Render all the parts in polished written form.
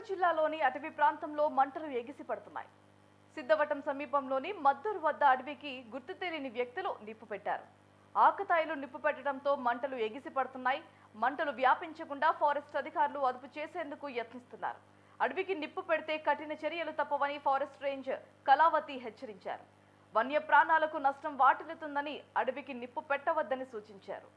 జిల్లాలోని అటవీ ప్రాంతంలో మంటలు ఎగిసి పడుతున్నాయి. సిద్ధవటం సమీపంలోని మద్దూరు వద్ద అడవికి గుర్తు తెలియని వ్యక్తులు నిప్పు పెట్టారు. ఆకతాయిలు నిప్పు పెట్టడంతో మంటలు ఎగిసి పడుతున్నాయి. మంటలు వ్యాపించకుండా ఫారెస్ట్ అధికారులు అదుపు చేసేందుకు యత్నిస్తున్నారు. అడవికి నిప్పు పెడితే కఠిన చర్యలు తప్పవని ఫారెస్ట్ రేంజ్ కళావతి హెచ్చరించారు. వన్య ప్రాణాలకు నష్టం వాటిల్లుతుందని అడవికి నిప్పు పెట్టవద్దని సూచించారు.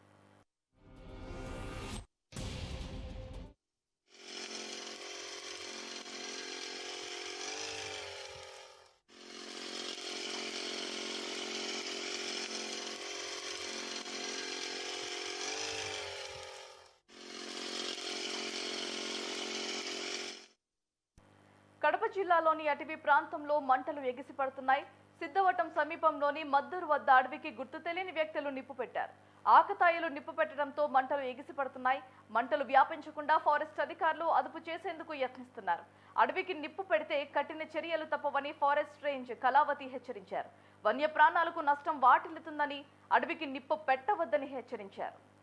కడప జిల్లాలోని అటవీ ప్రాంతంలో మంటలు ఎగిసి పడుతున్నాయి. సిద్ధవటం సమీపంలోని మద్దూరు వద్ద అడవికి గుర్తు తెలియని వ్యక్తులు నిప్పు పెట్టారు. ఆకతాయిలు నిప్పు పెట్టడంతో మంటలు ఎగిసి పడుతున్నాయి. మంటలు వ్యాపించకుండా ఫారెస్ట్ అధికారులు అదుపు చేసేందుకు యత్నిస్తున్నారు. అడవికి నిప్పు పెడితే కఠిన చర్యలు తప్పవని ఫారెస్ట్ రేంజ్ కళావతి హెచ్చరించారు. వన్య ప్రాణాలకు నష్టం వాటిల్లుతుందని అడవికి నిప్పు పెట్టవద్దని హెచ్చరించారు.